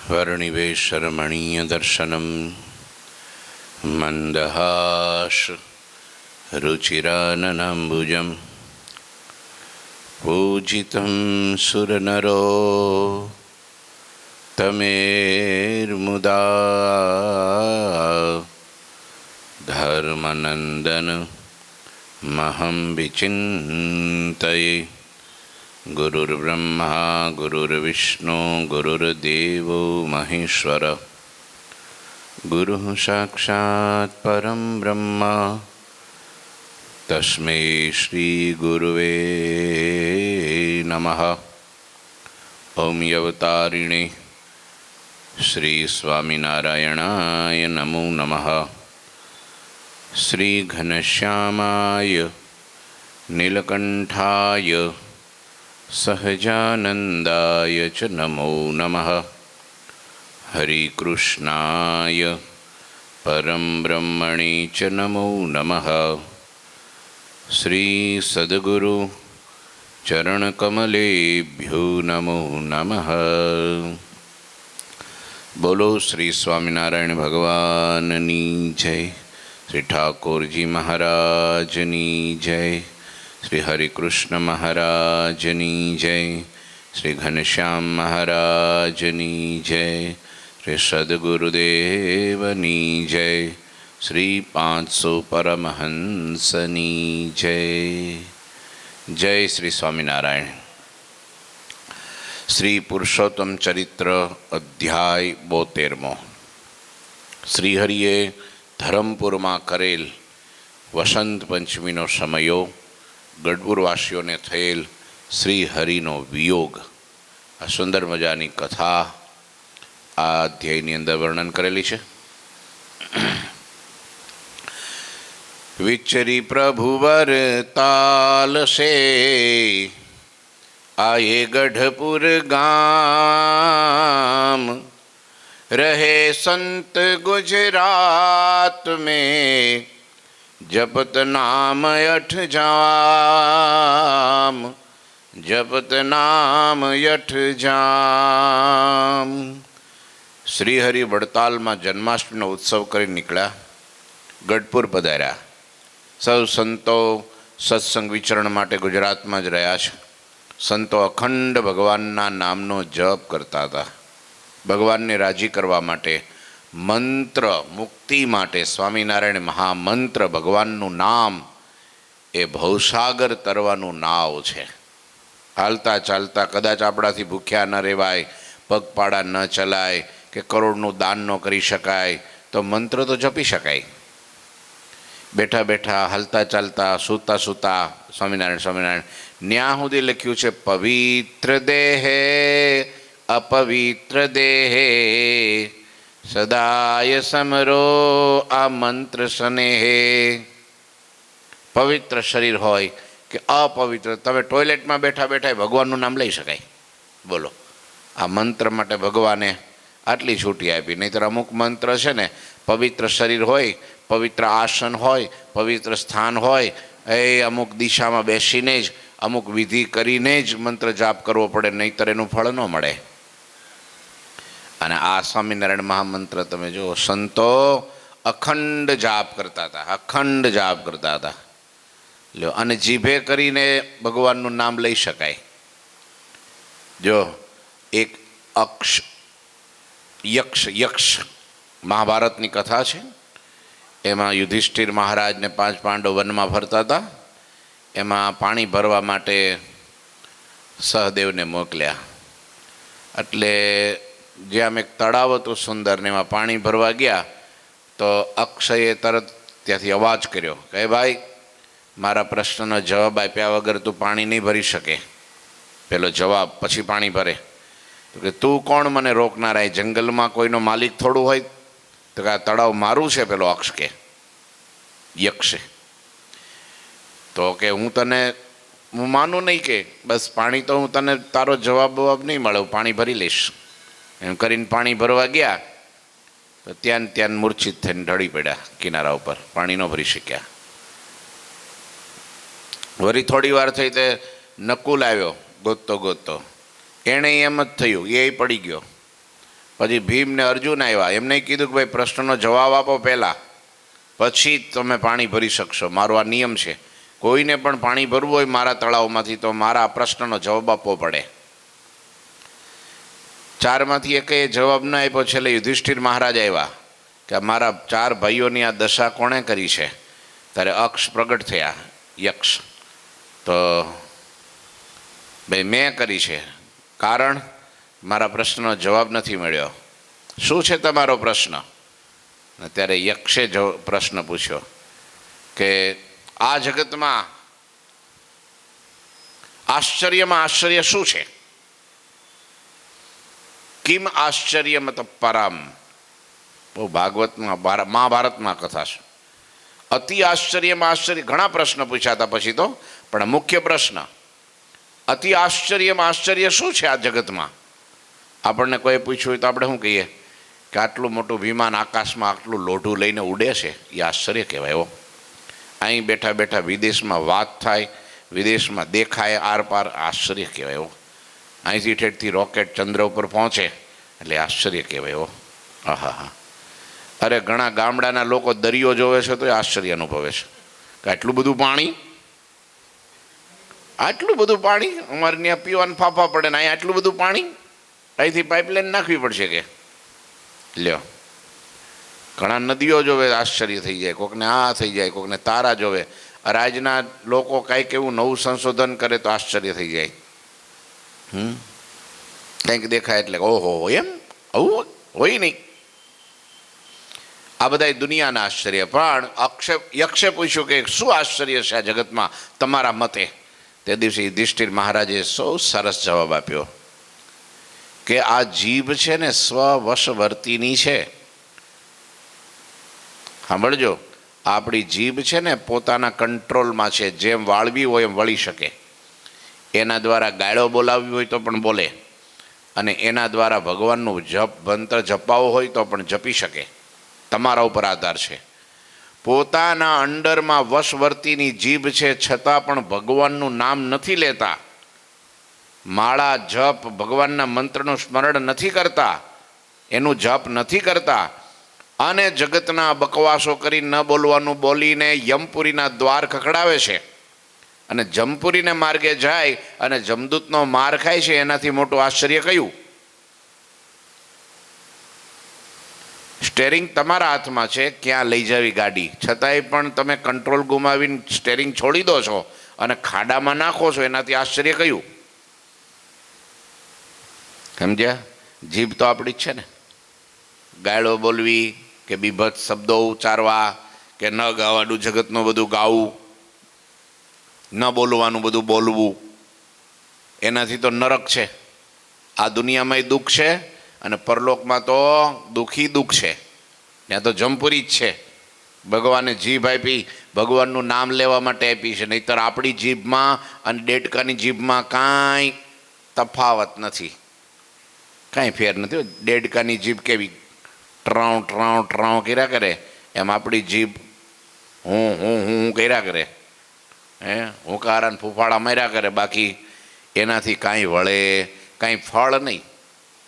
वर्णिवेशरमणीयदर्शनं मन्दहास रुचिराननाम्बुजं पूजितं सुरनरो तमेर्मुदा धर्मनन्दन महं विचिन्तये। गुरुर्ब्रह्मा गुरुर्विष्णु गुरुर्देवो महेश्वर गुरुः साक्षात् परं ब्रह्म तस्मै श्री गुरुवे नमः। ओम अवतारिणे श्री स्वामिनारायणाय नमो नमः। श्री घनश्यामाय नीलकंठाय सहजानंदाय च नमो नमः। हरिकृष्णाय परं ब्रह्मणे च नमो नमः। श्री सद्गुरु चरणकमलेभ्यो नमो नमः। बोलो श्री स्वामिनारायण भगवाननी जय। श्री ठाकुरजी महाराजनी जय। श्री हरिकृष्ण महाराजनी जय। श्री घनश्याम महाराजनी जय। श्री सद्गुरुदेवनी जय। श्री 500 परमहंसनी जय। जय श्री स्वामिनारायण। श्री पुरुषोत्तम चरित्र अध्याय 72। श्रीहरिए धरमपुर में करेल वसंत पंचमीनो समयो गढ़पुरवासीओने थयेल श्रीहरिनो वियोग आ सुंदर मजानी कथा आ अध्यायनी अंदर वर्णन करेली छे। विचरी प्रभुवर ताल से आए गढ़पुर गाम, रहे संत गुजरात में जपत नाम 8 जाम, जपत नाम 8 जाम। श्रीहरि वड़ताल में जन्माष्टमी उत्सव कर निकला, गढ़पुर पधार्या। सब संतो सत्संग विचरण माटे गुजरात में ज रह्या छे। संतो अखंड भगवानना नामनो जप करता था। भगवान ने राजी करवा माटे मंत्र मुक्ति माटे स्वामीनारायण महामंत्र भगवाननु नाम ए भवसागर तरवानु नाव छे। हालता चालता कदाच आपणाथी भूख्या न रेवाय, पगपाड़ा न चलाय के करोड़नु दान न करी शकाय तो मंत्र तो जपी शकाय। बैठा बैठा हालता चालता सूता सूता स्वामीनारायण स्वामीनारायण। न्या सुधी लख्युं छे पवित्र देहे अपवित्र देहे सदाय समरो आ मंत्र स्नेहे। पवित्र शरीर होय कि अपवित्र, तमे टॉयलेट में बैठा बैठा भगवाननु नाम लई शकाय। बोलो, आ मंत्र माटे भगवाने आटली छूटी आपी। नहींतर अमुक मंत्र छे ने पवित्र शरीर होय, पवित्र आसन होय, पवित्र स्थान होय, ए अमुक दिशा में बेसीने ज अमुक विधि करीने ज मंत्र जाप करवो पड़े, नहींतर एनुं फळ न मळे। अने आ स्वामीनारायण महामंत्र तमे जो संतो अखंड जाप करता था, अखंड जाप करता था। लो, अने जीभे करीने भगवाननु नाम लई शकाय। जो एक अक्ष यक्ष यक्ष महाभारतनी कथा छे। एमां युधिष्ठिर महाराज ने 5 पांडव वन में फरता था। एमां पाणी भरवा माटे सहदेव ने मोकल्या। एटले ज्यां एक तळाव हतुं सुंदर ने एमां पाणी भरवा गया तो अक्षये तरत त्यांथी अवाज कर्यो के भाई मारा प्रश्ननो जवाब आप्या वगर तू पाणी नहीं भरी शके। पेलो जवाब पछी पाणी भरे तो कि तू कोण मने रोकनारा? जंगल में कोईनो मालिक थोड़ुं होय? तो कि आ तळाव मारुं छे। पेलो अक्ष के यक्षे तो के हूँ तने हूँ मानूं नहीं के बस पाणी तो हूँ तने तारो जवाब बवाब नहीं मळे, पाणी भरी लईश। एम करीने पाणी भरवा गया तो त्यान त्यान मूर्छित थईने ढળી પડ્યા किनारा पर, पाणी न भरी शक्या। वरी थोड़ी वार थई ते नकुल आव्यो गोततो गोततो, एणे एम ज थयुं, ए पड़ी गयो। પછી ભીમ ને અર્જુન આવ્યા, એમને કીધું કે ભાઈ પ્રશ્નનો જવાબ આપો પહેલાં, પછી જ તમે પાણી ભરી શકશો. મારો આ નિયમ છે, કોઈને પણ પાણી ભરવું હોય મારા તળાવમાંથી તો મારા આ પ્રશ્નનો જવાબ આપવો પડે. ચારમાંથી એકે જવાબ ન આપ્યો. છેલ્લે યુધિષ્ઠિર મહારાજ આવ્યા કે મારા 4 ભાઈઓની આ દશા કોણે કરી છે? ત્યારે અક્ષ પ્રગટ થયા, યક્ષ. તો ભાઈ મેં કરી છે, કારણ મારા પ્રશ્નનો જવાબ નથી મળ્યો. શું છે તમારો પ્રશ્ન? ત્યારે યક્ષે પ્રશ્ન પૂછ્યો કે આ જગતમાં આશ્ચર્યમાં આશ્ચર્ય શું છે? કિમ આશ્ચર્ય મત પરમ. બહુ ભાગવતમાં મહાભારતમાં કથા છે. અતિ આશ્ચર્યમાં આશ્ચર્ય, ઘણા પ્રશ્ન પૂછ્યા હતા પછી તો, પણ મુખ્ય પ્રશ્ન અતિ આશ્ચર્યમાં આશ્ચર્ય શું છે આ જગતમાં? આપણને કોઈ પૂછ્યું હોય તો આપણે શું કહીએ કે આટલું મોટું વિમાન આકાશમાં આટલું લોઢું લઈને ઉડે છે, એ આશ્ચર્ય કહેવાય. એવો અહીં બેઠા બેઠા વિદેશમાં વાત થાય, વિદેશમાં દેખાય આર પાર, આશ્ચર્ય કહેવાય. એવો અહીંથી ઠેઠથી રોકેટ ચંદ્ર ઉપર પહોંચે એટલે આશ્ચર્ય કહેવાય. એવો આહા હા. અરે ઘણા ગામડાના લોકો દરિયો જોવે છે તો એ આશ્ચર્ય અનુભવે છે કે આટલું બધું પાણી, આટલું બધું પાણી અમારે ત્યાં પીવાનું ફાફા પડે ને અહીં આટલું બધું પાણી, અહીંથી પાઇપલાઇન નાખવી પડશે કે લ્યો. ઘણા નદીઓ જોવે આશ્ચર્ય થઈ જાય, કોકને આ થઈ જાય, કોકને તારા જોવે. અરે આજના લોકો કાંઈક એવું નવું સંશોધન કરે તો આશ્ચર્ય થઈ જાય. કંઈક દેખાય એટલે ઓહો, એમ આવું હોય નહીં. આ બધા દુનિયાના આશ્ચર્ય. પણ યક્ષે પૂછ્યું કે શું આશ્ચર્ય છે આ જગતમાં તમારા મતે? તે દિવસે યુધિષ્ઠિર મહારાજે સૌ સરસ જવાબ આપ્યો કે આ જીભ છે ને સ્વવશવર્તીની છે. સાંભળજો, આપણી જીભ છે ને પોતાના કંટ્રોલમાં છે, જેમ વાળવી હોય એમ વળી શકે. એના દ્વારા ગાળો બોલાવવી હોય તો પણ બોલે, અને એના દ્વારા ભગવાનનું મંત્ર જપાવવો હોય તો પણ જપી શકે. તમારા ઉપર આધાર છે. પોતાના અંડરમાં વશવર્તીની જીભ છે, છતાં પણ ભગવાનનું નામ નથી લેતા, માળા જપ ભગવાનના મંત્રનું સ્મરણ નથી કરતા, એનું જપ નથી કરતા, અને જગતના બકવાસો કરી ન બોલવાનું બોલીને યમપુરીના દ્વાર ખખડાવે છે, અને જમપુરીને માર્ગે જાય અને જમદૂતનો માર ખાય છે. એનાથી મોટું આશ્ચર્ય કયું? સ્ટેરિંગ તમારા હાથમાં છે, ક્યાં લઈ જવી ગાડી, છતાંય પણ તમે કંટ્રોલ ગુમાવીને સ્ટેરિંગ છોડી દો છો અને ખાડામાં નાખો છો. એનાથી આશ્ચર્ય કયું? સમજ્યા? જીભ તો આપણી જ છે ને. ગાળો બોલવી કે બીભત્સ શબ્દો ઉચ્ચારવા કે ન ગાવાનું જગતનું બધું ગાવું, ન બોલવાનું બધું બોલવું, એનાથી તો નરક છે. આ દુનિયામાંય દુઃખ છે અને પરલોકમાં તો દુઃખી દુઃખ છે. ત્યાં તો જમપુરી જ છે. ભગવાને જીભ આપી, ભગવાનનું નામ લેવા માટે આપી છે. નહીંતર આપણી જીભમાં અને ડેડકાની જીભમાં કાંઈ તફાવત નથી, કાંઈ ફેર નથી. ડેડકાની જીભ કેવી ટ્રાઉ ટ્રાઉ ટ્રાઉ કર્યા કરે, એમ આપણી જીભ હું કર્યા કરે, હુંકારા ને ફૂફાડા માર્યા કરે. બાકી એનાથી કાંઈ વળે, કાંઈ ફળ નહીં.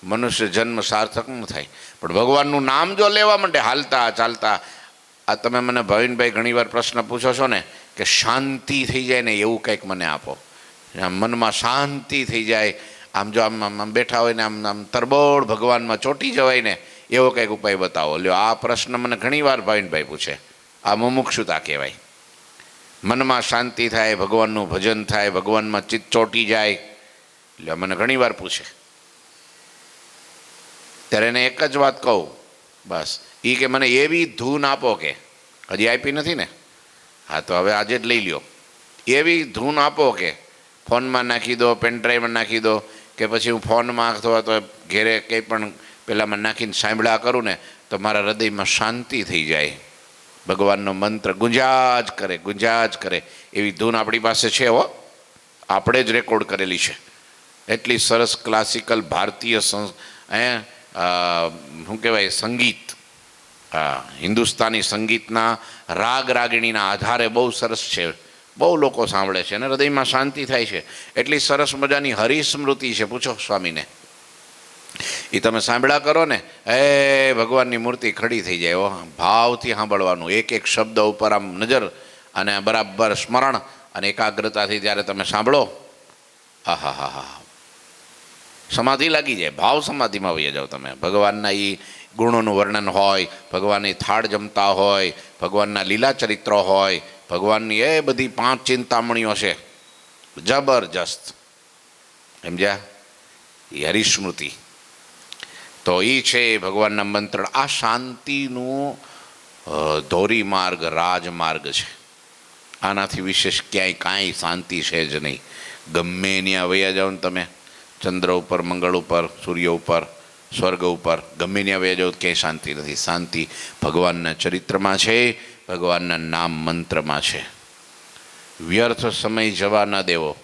મનુષ્ય જન્મ સાર્થક ન થાય. પણ ભગવાનનું નામ જો લેવા માંડે હાલતા ચાલતા, આ તમે મને ભાવિનભાઈ ઘણીવાર પ્રશ્ન પૂછો છો ને કે શાંતિ થઈ જાય ને એવું કંઈક મને આપો, મનમાં શાંતિ થઈ જાય, આમ જો આમ બેઠા હોય ને આમ તરબોળ ભગવાનમાં ચોંટી જવાય ને એવો કંઈક ઉપાય બતાવો. લ્યો, આ પ્રશ્ન મને ઘણીવાર ભાવિનભાઈ પૂછે. આ મુમુક્ષુતા કહેવાય. મનમાં શાંતિ થાય, ભગવાનનું ભજન થાય, ભગવાનમાં ચિત્ત ચોંટી જાય. એટલે મને ઘણીવાર પૂછે. ત્યારે એને એક જ વાત કહું, બસ એ કે મને એવી ધૂન આપો, કે હજી આપી નથી ને, હા તો હવે આજે જ લઈ લ્યો. એવી ધૂન આપો કે ફોનમાં નાખી દો, પેનડ્રાઈવમાં નાખી દો, કે પછી હું ફોનમાં અથવા તો ઘેરે કંઈ પણ પેલામાં નાખીને સાંભળ્યા કરું ને તો મારા હૃદયમાં શાંતિ થઈ જાય. ભગવાનનો મંત્ર ગુંજા જ કરે એવી ધૂન આપણી પાસે છે. હો, આપણે જ રેકોર્ડ કરેલી છે. એટલી સરસ ક્લાસિકલ ભારતીય શું કહેવાય સંગીત, હિન્દુસ્તાની સંગીતના રાગ રાગિણીના આધારે બહુ સરસ છે. બહુ લોકો સાંભળે છે અને હૃદયમાં શાંતિ થાય છે. એટલી સરસ મજાની હરિસ્મૃતિ છે. પૂછો સ્વામીને. એ તમે સાંભળ્યા કરો ને, એ ભગવાનની મૂર્તિ ખડી થઈ જાય. ભાવથી સાંભળવાનું, એક એક શબ્દ ઉપર આમ નજર અને બરાબર સ્મરણ અને એકાગ્રતાથી જ્યારે તમે સાંભળો, આહા હા હા, સમાધિ લાગી જાય. ભાવ સમાધિમાં વહી જાઓ તમે. ભગવાનના એ ગુણોનું વર્ણન હોય, ભગવાનની થાળ જમતા હોય, ભગવાનના લીલા ચરિત્રો હોય, ભગવાનની એ બધી 5 ચિંતામણીઓ છે, જબરજસ્ત. સમજ્યા? એ હરિસ્મૃતિ તો એ છે ભગવાનના મંત્ર. આ શાંતિનું ધોરીમાર્ગ, રાજમાર્ગ છે. આનાથી વિશેષ ક્યાંય કાંઈ શાંતિ છે જ નહીં. ગમે ત્યાં વયા જાઓ ને તમે, ચંદ્ર ઉપર, મંગળ ઉપર, સૂર્ય ઉપર, સ્વર્ગ ઉપર, ગમે ત્યાં વયા જાઓ ક્યાંય શાંતિ નથી. શાંતિ ભગવાનના ચરિત્રમાં છે, ભગવાનના નામ મંત્રમાં છે. વ્યર્થ સમય જવા ન દેવો.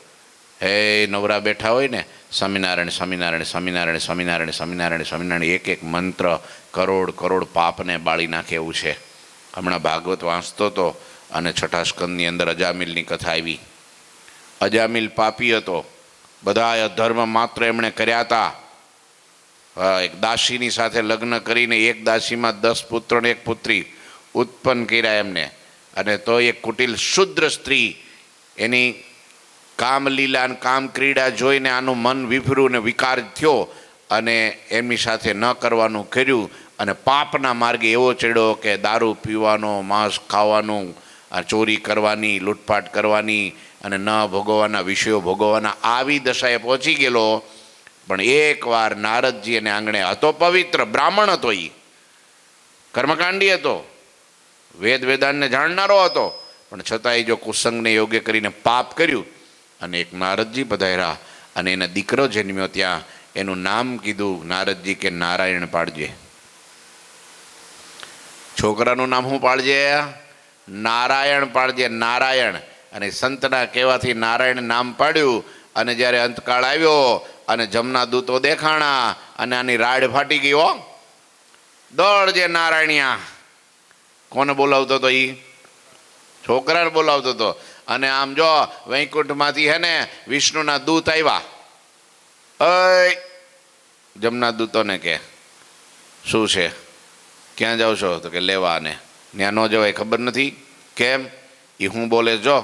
હે નવરા બેઠા હોય ને, સ્વામિનારાયણ સ્વામિનારાયણ સ્વામિનારાયણ સ્વામિનારાયણ સ્વામિનારાયણ સ્વામિનારાયણ, એક એક મંત્ર કરોડ કરોડ પાપને બાળી નાખે એવું છે. હમણાં ભાગવત વાંચતો હતો અને 6ઠા સ્કંદની અંદર અજામિલની કથા આવી. અજામિલ પાપી હતો, બધા અધર્મ માત્ર એમણે કર્યા હતા. એક દાસીની સાથે લગ્ન કરીને એક દાસીમાં 10 પુત્ર ને 1 પુત્રી ઉત્પન્ન કર્યા એમને. અને તો એક કુટિલ શુદ્ર સ્ત્રી એની કામલીલા અને કામ ક્રીડા જોઈને આનું મન વિફર્યું ને વિકાર થયો અને એમની સાથે ન કરવાનું કર્યું અને પાપના માર્ગે એવો ચડ્યો કે દારૂ પીવાનો, માંસ ખાવાનું, ચોરી કરવાની, લૂંટફાટ કરવાની અને ન ભોગવવાના વિષયો ભોગવવાના, આવી દશાએ પહોંચી ગયેલો. પણ એકવાર નારદજી એને આંગણે હતો, પવિત્ર બ્રાહ્મણ હતો, એ કર્મકાંડી હતો, વેદ વેદાંતને જાણનારો હતો, પણ છતાંય જો કુસંગને યોગ્ય કરીને પાપ કર્યું. અને એક નારદજી પધાર્યા અને એના દીકરો જન્મ્યો. ત્યાં એનું નામ કીધું નારદજી કે નારાયણ પાડજે. છોકરાનું નામ શું પાડજે? નારાયણ પાડજે, નારાયણ. અને સંતના કહેવાથી નારાયણ નામ પાડ્યું. અને જ્યારે અંતકાળ આવ્યો અને જમના દૂતો દેખાણા અને આની રાડ ફાટી ગઈ. હો દોડજે નારાયણિયા. કોને બોલાવતો હતો? એ છોકરાને બોલાવતો હતો. અને આમ જો વૈકુંઠમાંથી હે ને વિષ્ણુના દૂત આવ્યા. જમના દૂતોને કે શું છે, ક્યાં જાઓ છો? તો કે લેવા. ને ત્યાં ન જવાય, ખબર નથી કેમ? એ હું બોલે જો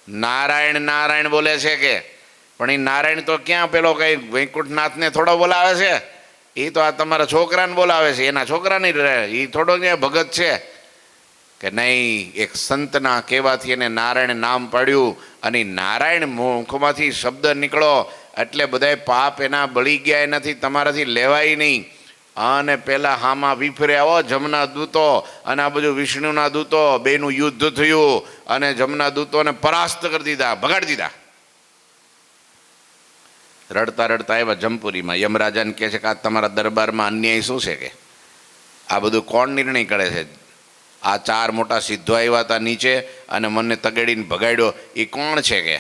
નારાયણ નારાયણ બોલે છે કે, પણ એ નારાયણ તો ક્યાં પેલો કઈ વૈકુંઠનાથને થોડો બોલાવે છે? એ તો આ તમારા છોકરાને બોલાવે છે, એના છોકરાની એ થોડો ત્યાં ભગત છે કે નહીં. એક સંતના કહેવાથી એને નારાયણ નામ પાડ્યું અને નારાયણ મુખમાંથી શબ્દ નીકળો એટલે બધાય પાપ એના બળી ગયા. એનાથી તમારાથી લેવાય નહીં. અને પેલા હામાં વિફર્યા હો જમના દૂતો અને આ બધું વિષ્ણુના દૂતો, બેનું યુદ્ધ થયું અને જમના દૂતોને પરાસ્ત કરી દીધા, ભગાડી દીધા. રડતા રડતા આવ્યા જમપુરીમાં. યમરાજાને કહે છે કે આ તમારા દરબારમાં અન્યાય શું છે? કે આ બધું કોણ નિર્ણય કરે છે? આ 4 મોટા સિદ્ધો આવ્યા હતા નીચે અને મને તગેડીને ભગાડ્યો, એ કોણ છે? કે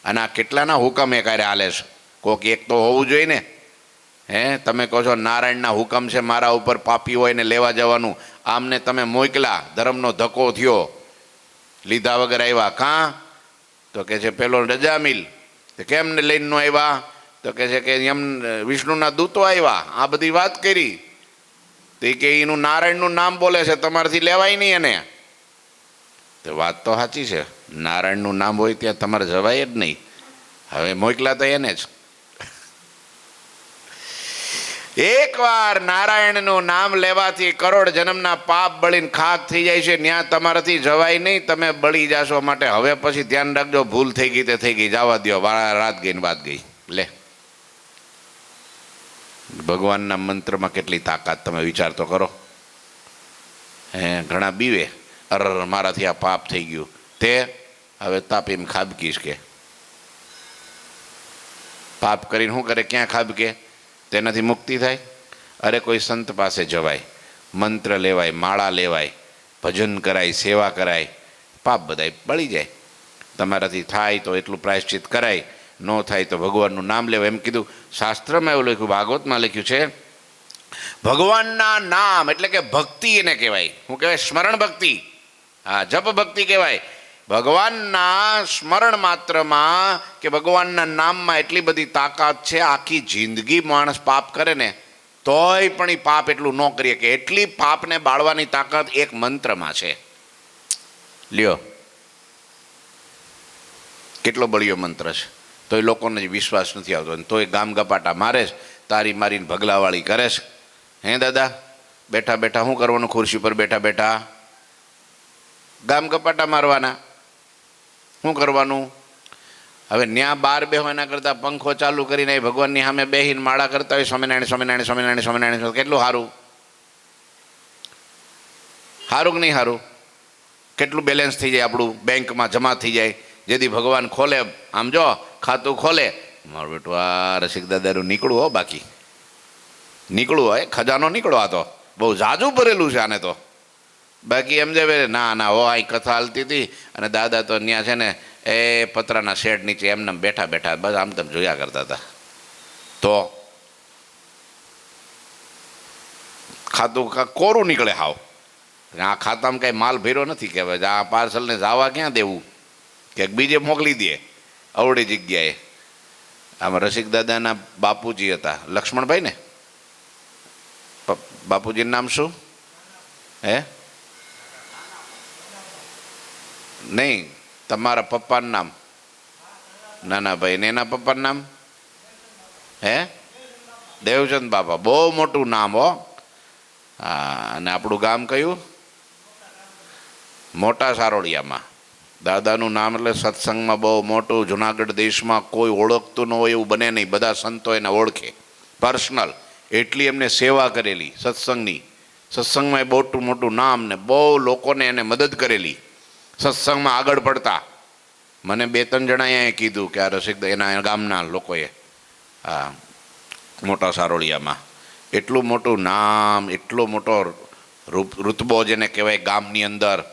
અને આ કેટલાના હુકમ એ કાર્ય હાલે છે? કોક એક તો હોવું જોઈએ ને. હે તમે કહો છો નારાયણના હુકમ છે મારા ઉપર પાપી હોય ને લેવા જવાનું. આમને તમે મોકલા, ધર્મનો ધક્કો થયો, લીધા વગર આવ્યા. કાં? તો કે છે પેલો રજામિલ. તો કેમ ને લઈને ન આવ્યા? તો કે છે કે એમ વિષ્ણુના દૂતો આવ્યા, આ બધી વાત કરી. તો એ કે એનું નારાયણનું નામ બોલે છે, તમારાથી લેવાય નહીં એને. તો વાત તો સાચી છે, નારાયણનું નામ હોય ત્યાં તમારે જવાય જ નહીં. હવે મોકલા તો એને જ. એકવાર નારાયણનું નામ લેવાથી કરોડ જન્મના પાપ બળીને ખાક થઈ જાય છે. ત્યાં તમારાથી જવાય નહીં, તમે બળી જાશો. માટે હવે પછી ધ્યાન રાખજો, ભૂલ થઈ ગઈ તે થઈ ગઈ, જવા દો, રાત ગઈ ને વાત ગઈ. લે, ભગવાનના મંત્રમાં કેટલી તાકાત, તમે વિચાર તો કરો. ઘણા બીવે, અર મારાથી આ પાપ થઈ ગયું. તે હવે તાપીને ખાબકીશ કે પાપ કરીને શું કરે? ક્યાં ખાબકે? તેનાથી મુક્તિ થાય? અરે કોઈ સંત પાસે જવાય, મંત્ર લેવાય, માળા લેવાય, ભજન કરાય, સેવા કરાય, પાપ બધાય બળી જાય. તમારાથી થાય તો એટલું પ્રાયશ્ચિત કરાય, ન થાય તો ભગવાનનું નામ લેવાય. એમ કીધું શાસ્ત્રમાં, એવું લખ્યું, ભાગવતમાં લખ્યું છે, ભગવાનના નામ એટલે કે ભક્તિ એને કહેવાય. શું કહેવાય? સ્મરણ ભક્તિ. હા, જપ ભક્તિ કહેવાય. ભગવાનના સ્મરણ માત્રમાં કે ભગવાનના નામમાં એટલી બધી તાકાત છે. આખી જિંદગી માણસ પાપ કરે ને તોય પણ એ પાપ એટલું ન કરીએ કે એટલી પાપને બાળવાની તાકાત એક મંત્રમાં છે. લ્યો, કેટલો બળિયો મંત્ર છે, તો એ લોકોને વિશ્વાસ નથી આવતો, તો એ ગામ ગપાટા મારે છે, તારી મારીને ભગલાવાળી કરે છે. હે દાદા, બેઠા બેઠા શું કરવાનું? ખુરશી પર બેઠા બેઠા ગામ ગપાટા મારવાના. શું કરવાનું? હવે ન્યા બાર બેહો એના કરતાં પંખો ચાલુ કરીને ભગવાનની સામે બેહીને માળા કરતા હોય સ્વામિનારાયણ સ્વામિનારાયણ સ્વામિનારાયણ સ્વામિનારાયણ, કેટલું સારું? સારું કે નહીં સારું? કેટલું બેલેન્સ થઈ જાય આપણું, બેંકમાં જમા થઈ જાય. જેથી ભગવાન ખોલે, આમ જો ખાતું ખોલે, મારું બેટું આ રસિક દાદાનું નીકળવું હો, બાકી નીકળવું હોય, ખજાનો નીકળો. આ તો બહુ ઝાઝું ભરેલું છે આને તો. બાકી એમ જે ના ના હો, આ કથા હાલતી હતી અને દાદા તો ત્યાં છે ને એ પતરાના શેડ નીચે એમને બેઠા બેઠા બસ આમ તેમ જોયા કરતા હતા. તો ખાતું કોરું નીકળે હાવ. આ ખાતામાં કાંઈ માલ ભર્યો નથી કે ભાઈ આ પાર્સલને જવા ક્યાં દેવું, કે બીજે મોકલી દે અવળી જગ્યાએ. આમાં રસિક દાદાના બાપુજી હતા, લક્ષ્મણભાઈ ને, બાપુજીનું નામ શું? હે નહીં, તમારા પપ્પાનું નામ? નાના ભાઈ ને એના પપ્પાનું નામ? હે દેવચંદ બાપા. બહુ મોટું નામ હો. હા, અને આપણું ગામ કયું? મોટા સારોડિયામાં. દાદાનું નામ એટલે સત્સંગમાં બહુ મોટું. જુનાગઢ દેશમાં કોઈ ઓળખતું ન હોય એવું બને નહીં, બધા સંતો એને ઓળખે પર્સનલ. એટલી એમને સેવા કરેલી સત્સંગની. સત્સંગમાં એ મોટું મોટું નામ ને બહુ લોકોને એને મદદ કરેલી સત્સંગમાં આગળ પડતા. મને 2-3 જણાએ કીધું કે આ રસિક એના ગામના લોકોએ, હા, મોટા સારોળિયામાં એટલું મોટું નામ, એટલો મોટો રુતબો જેને કહેવાય ગામની અંદર,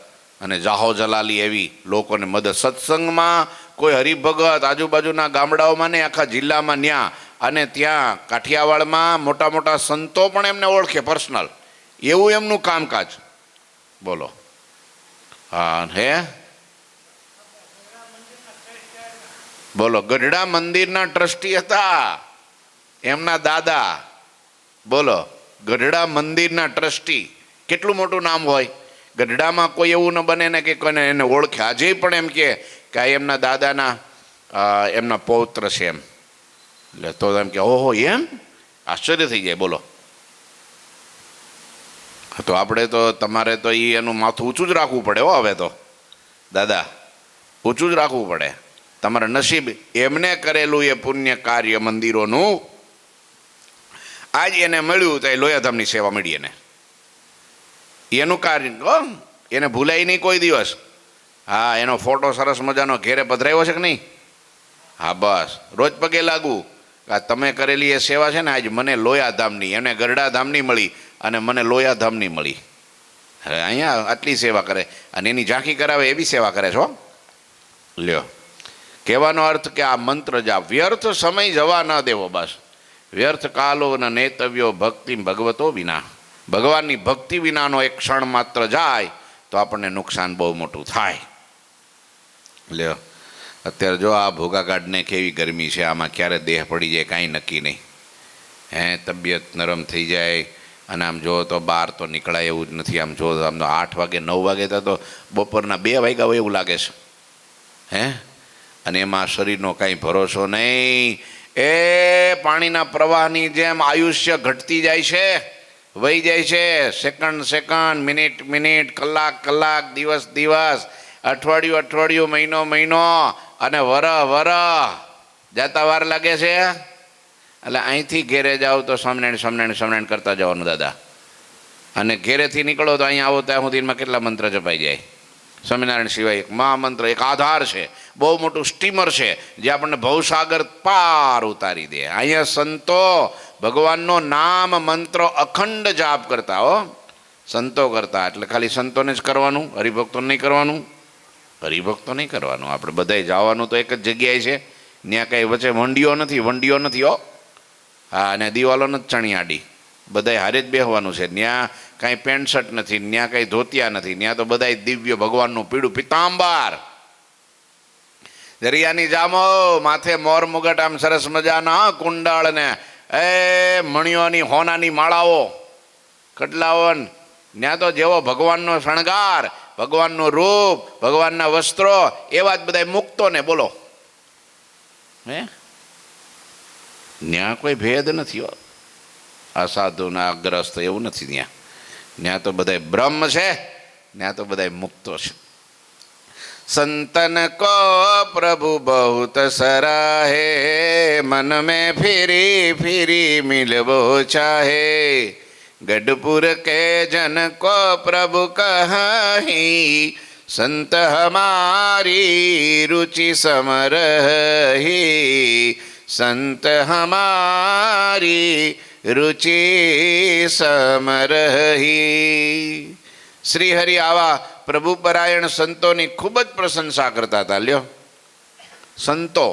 અને જાહો જલાલી એવી લોકોને મદદ. સત્સંગમાં કોઈ હરિભગત આજુબાજુના ગામડાઓમાં ને આખા જિલ્લામાં ન્યા, અને ત્યાં કાઠિયાવાડમાં મોટા મોટા સંતો પણ એમને ઓળખે પર્સનલ. એવું એમનું કામકાજ. બોલો. હા, હે બોલો. ગઢડા મંદિરના ટ્રસ્ટી હતા એમના દાદા. બોલો, ગઢડા મંદિરના ટ્રસ્ટી. કેટલું મોટું નામ હોય. ગઢડામાં કોઈ એવું ન બને ને કે કોઈને એને ઓળખે. આજે પણ એમ કે આ એમના દાદાના એમના પૌત્ર છે એમ. એટલે તો એમ કે ઓહો, એમ આશ્ચર્ય થઈ જાય. બોલો. તો આપણે તો તમારે તો એનું માથું ઊંચું જ રાખવું પડે હો. હવે તો દાદા ઊંચું જ રાખવું પડે. તમારા નસીબ એમને કરેલું એ પુણ્ય કાર્ય મંદિરોનું આજ એને મળ્યું તો એ લોયાધામની સેવા મળી એને. એનું કાર્ય એને ભૂલાય નહીં કોઈ દિવસ. હા, એનો ફોટો સરસ મજાનો ઘેરે પધરાવ્યો છે કે નહીં? હા, બસ રોજ પગે લાગુ. આ તમે કરેલી એ સેવા છે ને, આજ મને લોયાધામની, એને ગરડાધામની મળી અને મને લોયાધામની મળી. હવે અહીંયા આટલી સેવા કરે અને એની ઝાંખી કરાવે એવી સેવા કરે છો. લ્યો, કહેવાનો અર્થ કે આ મંત્ર જાપ, વ્યર્થ સમય જવા ન દેવો. બસ વ્યર્થ કાલો ન નેતવ્યો ભક્તિ ભગવતો વિના. ભગવાનની ભક્તિ વિનાનો એક ક્ષણ માત્ર જાય તો આપણને નુકસાન બહુ મોટું થાય. લ્યો, અત્યારે જો આ ભોગાગાઢને કેવી ગરમી છે, આમાં ક્યારે દેહ પડી જાય કાંઈ નક્કી નહીં. હે તબિયત નરમ થઈ જાય. અને આમ જો તો બહાર તો નીકળાય એવું જ નથી. આમ જો આમ તો 8 વાગે 9 વાગે તો બપોરના 2 વાગ્યા હોય એવું લાગે છે. હે અને એમાં શરીરનો કાંઈ ભરોસો નહીં. એ પાણીના પ્રવાહની જેમ આયુષ્ય ઘટતી જાય છે, વહી જાય છે. સેકન્ડ સેકન્ડ, મિનિટ મિનિટ, કલાક કલાક, દિવસ દિવસ, અઠવાડિયું અઠવાડિયું, મહિનો મહિનો અને વરહ જતા વાર લાગે છે. એટલે અહીંથી ઘેરે જાઓ તો સ્વામિનારાયણ સ્વામિનારાયણ સ્વામિનારાયણ કરતા જવાનું દાદા. અને ઘેરેથી નીકળો તો અહીંયા આવો ત્યાં સુધીમાં કેટલા મંત્ર જપાઈ જાય. સ્વામિનારાયણ સિવાય એક મહામંત્ર, એક આધાર છે, બહુ મોટું સ્ટીમર છે જે આપણને ભવસાગર પાર ઉતારી દે. અહીંયા સંતો ભગવાનનો નામ મંત્ર અખંડ જાપ કરતા હો, સંતો કરતા. એટલે ખાલી સંતોને જ કરવાનું, હરિભક્તોને નહીં કરવાનું. હરિભક્તો નહીં કરવાનું. આપણે બધાએ જવાનું તો એક જ જગ્યાએ છે. ત્યાં કાંઈ વચ્ચે વંડીઓ નથી હો. હા, અને દિવાલો નથી ચણિયાડી. બધાએ હારે જ બેસવાનું છે. ત્યાં કાંઈ પેન્ટ શર્ટ નથી, ત્યાં કાંઈ ધોતિયા નથી. ત્યાં તો બધાએ દિવ્ય ભગવાનનું પીળું પિતાંબર, દરિયાની જામો, માથે મોર મુગટ, આમ સરસ મજાના કુંડળ ને એ મણિયોની હોનાની માળાઓ કટલાવન, ત્યાં તો જેવો ભગવાનનો શણગાર, ભગવાનનું રૂપ, ભગવાનના વસ્ત્રો, એવા જ બધા મુક્તો ને બોલો. હે ત્યાં કોઈ ભેદ નથી હો, અસાધુના અગ્રસ્ત એવું નથી. ત્યાં તો બધા બ્રહ્મ છે, ત્યાં તો બધા મુક્તો છે. संतन को प्रभु बहुत सराहे, मन में फिरी फिरी मिलबो चाहे, गढ़पुर के जन को प्रभु कहीं, संत हमारी रुचि समरही, संत हमारी रुचि समरही. શ્રીહરિ આવા પ્રભુપરાયણ સંતોની ખૂબ જ પ્રશંસા કરતા હતા. લ્યો, સંતો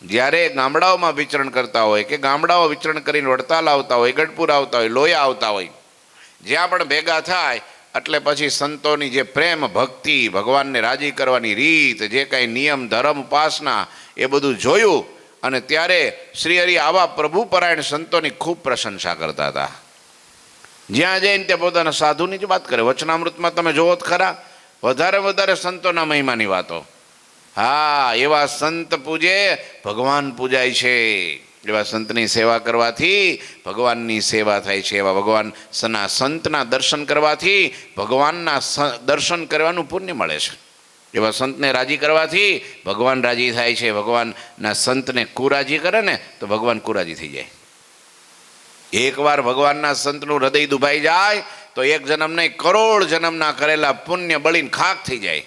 જ્યારે ગામડાઓમાં વિચરણ કરતા હોય કે ગામડાઓ વિચરણ કરીને વડતાલ આવતા હોય, ગઢપુર આવતા હોય, લોયા આવતા હોય, જ્યાં પણ ભેગા થાય એટલે પછી સંતોની જે પ્રેમ ભક્તિ, ભગવાનને રાજી કરવાની રીત, જે કાંઈ નિયમ ધર્મ ઉપાસના, એ બધું જોયું અને ત્યારે શ્રીહરિ આવા પ્રભુપરાયણ સંતોની ખૂબ પ્રશંસા કરતા હતા. જ્યાં જઈને ત્યાં પોતાના સાધુની જ વાત કરે. વચનામૃતમાં તમે જોવો જ ખરા, વધારે સંતોના મહિમાની વાતો. હા, એવા સંત પૂજે ભગવાન પૂજાય છે. એવા સંતની સેવા કરવાથી ભગવાનની સેવા થાય છે. એવા ભગવાનના સંતના દર્શન કરવાથી ભગવાનના દર્શન કરવાનું પુણ્ય મળે છે. એવા સંતને રાજી કરવાથી ભગવાન રાજી થાય છે. ભગવાનના સંતને કુરાજી કરે ને તો ભગવાન કુરાજી થઈ જાય. એકવાર ભગવાનના સંતનું હૃદય દુભાઈ જાય તો એક જન્મ નહીં, કરોડ જન્મના કરેલા પુણ્ય બળીને ખાક થઈ જાય